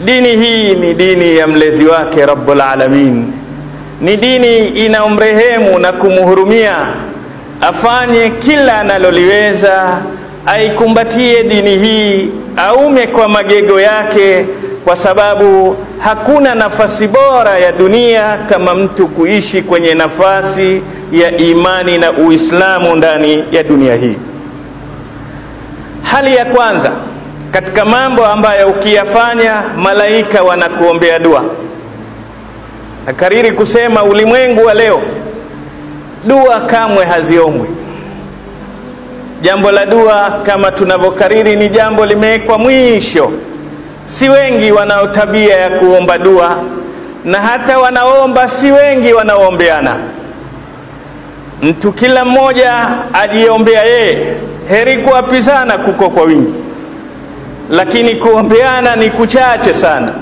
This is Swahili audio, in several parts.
Dini hii ni dini ya mlezi wake Rabbul Alamin, ni dini inaomrehemu na kumhurumia, afanye kila analoliweza aikumbatie dini hii, aume kwa magego yake, kwa sababu hakuna nafasi bora ya dunia kama mtu kuishi kwenye nafasi ya imani na Uislamu ndani ya dunia hii. Hali ya kwanza katika mambo ambayo ukiyafanya malaika wanakuombea dua. Nakariri kusema ulimwengu wa leo dua kamwe haziombwi. Jambo la dua kama tunavyokariri ni jambo limewekwa mwisho. Si wengi wanao tabia ya kuomba dua, na hata wanaomba si wengi wanaoombeana. Mtu kila mmoja ajiombea yeye, heri kuapizana kuko kwa wingi, lakini kuombeana ni kuchache sana.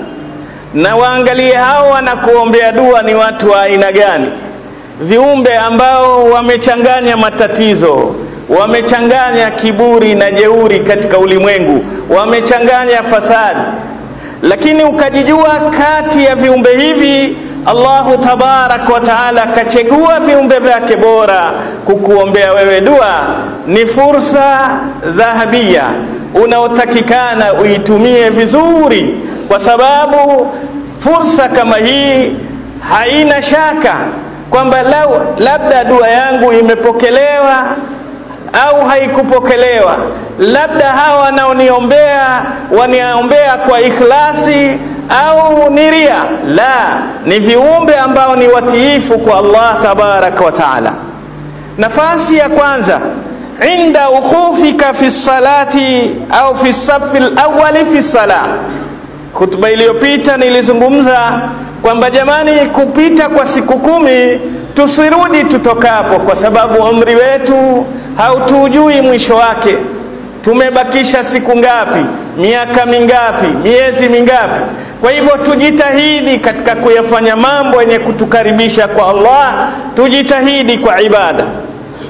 Na waangalie hao wanakuombea dua ni watu wa aina gani? Viumbe ambao wamechanganya matatizo, wamechanganya kiburi na jeuri katika ulimwengu, wamechanganya fasadi. Lakini ukajijua kati ya viumbe hivi Allahu tabarak wa taala kachagua viumbe vyake bora kukuombea wewe dua. Ni fursa dhahabia unaotakikana uitumie vizuri, kwa sababu fursa kama hii haina shaka kwamba labda dua yangu imepokelewa au haikupokelewa, labda hawa wanaoniombea waniombea kwa ikhlasi au niria. La, ni viumbe ambao ni watiifu kwa Allah tabaraka wa taala. Nafasi ya kwanza, inda ukhufika fi salati au fi safi al-awwali fi salah. Khutba iliyopita nilizungumza kwamba jamani, kupita kwa siku 10 tusirudi tutokapo, kwa sababu umri wetu hautujui mwisho wake. Tumebakisha siku ngapi, miaka mingapi, miezi mingapi? Kwa hivyo tujitahidi katika kuyafanya mambo yenye kutukaribisha kwa Allah, tujitahidi kwa ibada.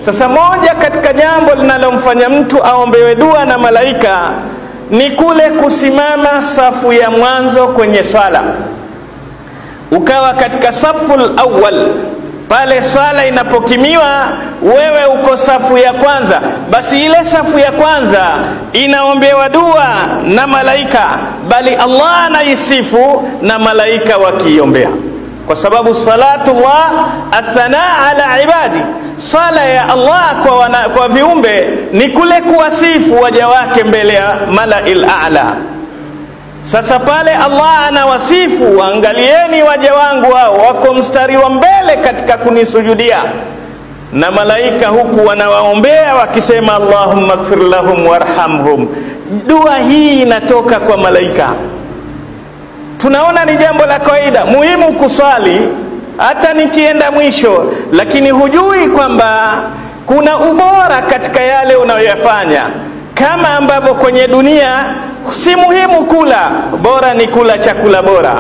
Sasa moja katika jambo linalomfanya mtu aombewe dua na malaika ni kule kusimama safu ya mwanzo kwenye swala. Ukawa katika saful awwal, pale swala inapokimiwa wewe uko safu ya kwanza, basi ile safu ya kwanza inaombewa dua na malaika, bali Allah anaisifu na malaika wakiombea, kwa sababu salatullah athana ala ibadi, sala ya Allah kwa viumbe ni kule kuwasifu waja wake mbele ya malail a'la. Sasa pale Allah anawasifu, angalieni waja wangu hao wako mstari wa mbele katika kunisujudia, na malaika huku wanawaombea wakisema Allahumma ighfir lahum warhamhum. Dua hii inatoka kwa malaika. Tunaona ni jambo la kawaida, muhimu kuswali hata nikienda mwisho, lakini hujui kwamba kuna ubora katika yale unayoyafanya. Kama ambavyo kwenye dunia si muhimu kula, bora ni kula chakula bora.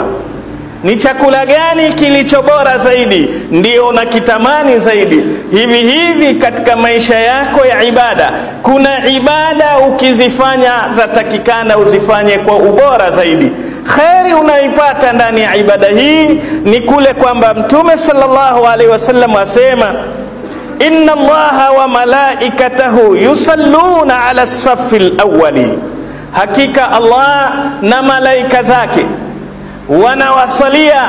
Ni chakula gani kilicho bora zaidi ndio unakitamani zaidi. Hivi hivi katika maisha yako ya ibada, kuna ibada ukizifanya zatakikana uzifanye kwa ubora zaidi. Khairi unaipata ndani ya ibada hii ni kule kwamba Mtume sallallahu alaihi wasallam asema, inna Allaha wa malaikatahu yusalluna ala safil awwali, hakika Allah na malaika zake wanawasalia.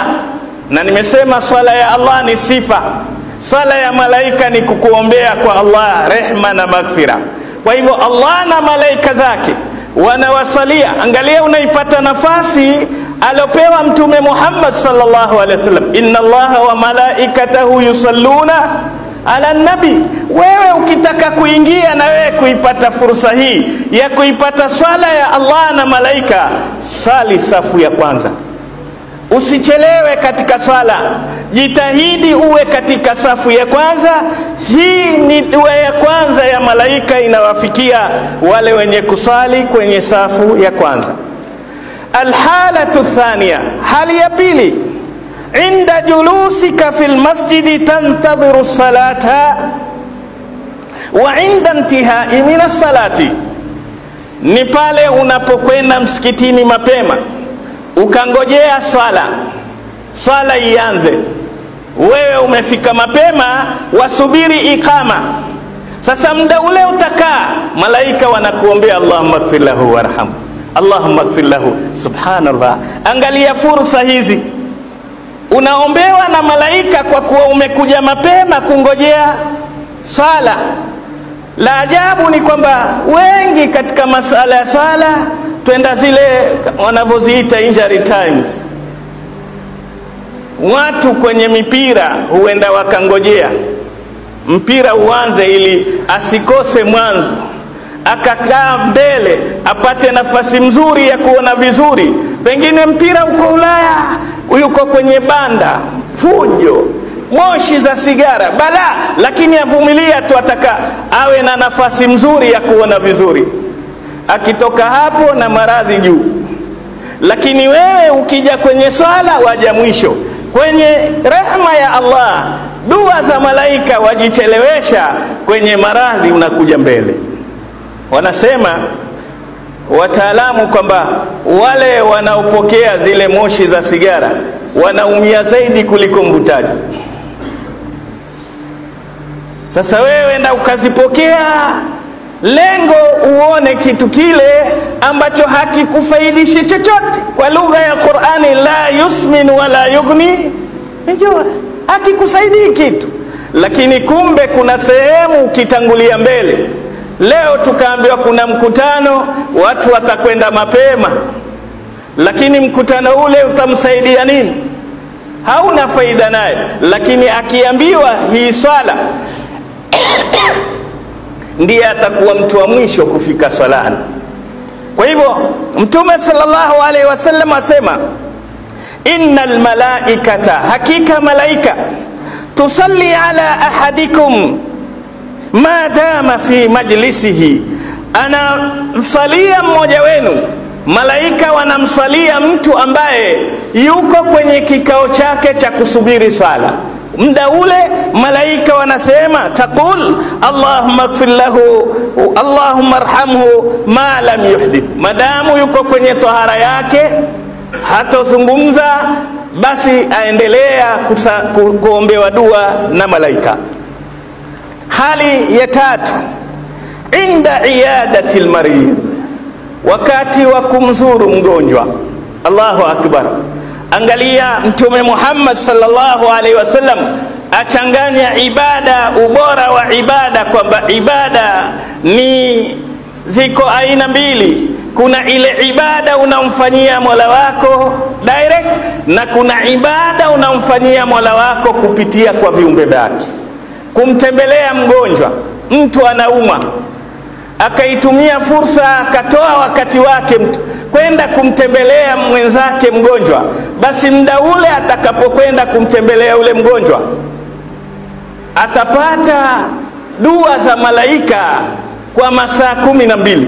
Na nimesema swala ya Allah ni sifa, swala ya malaika ni kukuombea kwa Allah rehma na maghfira. Kwa hivyo Allah na malaika zake wanawasalia. Angalia, unaipata nafasi alopewa Mtume Muhammad sallallahu alaihi wasallam, inna Allaha wa malaikatahu yusalluna ala nabi. Wewe ukitaka kuingia na wewe kuipata fursa hii ya kuipata swala ya Allah na malaika, sali safu ya kwanza. Usichelewe katika swala, jitahidi uwe katika safu ya kwanza. Hii ni dua ya kwanza ya malaika, inawafikia wale wenye kusali kwenye safu ya kwanza. Alhalatu thania, hali ya pili, inda julusika fil masjidi tantadhiru salata wa inda intihai min as-salati, ni pale unapokwenda msikitini mapema ukangojea swala ianze, wewe umefika mapema, wasubiri ikama. Sasa muda ule utakaa, malaika wanakuombea Allahumma ighfir lahu warhamhu, Allahumma ighfir lahu. Subhanallah, angalia fursa hizi unaombewa na malaika kwa kuwa umekuja mapema kungojea swala. La ajabu ni kwamba wengi katika masala ya swala twenda zile wanavyoziita injury times. Watu kwenye mipira huenda wakangojea mpira uanze ili asikose mwanzo, akakaa mbele apate nafasi mzuri ya kuona vizuri. Pengine mpira uko Ulaya, yuko kwenye banda, fujo, moshi za sigara, bala, lakini avumilia tu, ataka awe na nafasi mzuri ya kuona vizuri. Akitoka hapo na maradhi juu. Lakini wewe ukija kwenye swala waja mwisho. Kwenye rehema ya Allah, dua za malaika wajichelewesha, kwenye maradhi unakuja mbele. Wanasema wataalamu kwamba wale wanaopokea zile moshi za sigara wanaumia zaidi kuliko mvutaji. Sasa wewe enda ukazipokea, lengo uone kitu kile ambacho hakikufaidishi chochote. Kwa lugha ya Qur'ani, la yusmin wala yughni, unajua hakikusaidii kitu. Lakini kumbe kuna sehemu ukitangulia mbele. Leo tukaambiwa kuna mkutano, watu watakwenda mapema, lakini mkutano ule utamsaidia nini? Hauna faida naye. Lakini akiambiwa hii swala ndiye atakuwa mtu wa mwisho kufika swalani. Kwa hivyo Mtume sallallahu alaihi wasallam asema, innal malaikata, hakika malaika, tusalli ala ahadikum ma dama fi majlisihi, anamsalia mmoja wenu. Malaika wanamsalia mtu ambaye yuko kwenye kikao chake cha kusubiri swala. Muda ule malaika wanasema, taqul Allahumma ighfir lahu, Allahumma arhamhu ma lam yuhdith. Madamu yuko kwenye tahara yake, hatozungumza, basi aendelea kuombewa dua na malaika. Hali ya tatu, inda iyadati almarid, wakati wa kumzuru mgonjwa. Allahu akbar. Angalia Mtume Muhammad sallallahu alaihi wasallam achanganya ibada, ubora wa ibada, kwamba ibada ni ziko aina mbili. Kuna ile ibada unamfanyia Mola wako direct, na kuna ibada unamfanyia Mola wako kupitia kwa viumbe vyake. Kumtembelea mgonjwa, mtu anauma, akaitumia fursa, akatoa wakati wake mtu kwenda kumtembelea mwenzake mgonjwa, basi muda ule atakapokwenda kumtembelea ule mgonjwa atapata dua za malaika kwa masaa 12.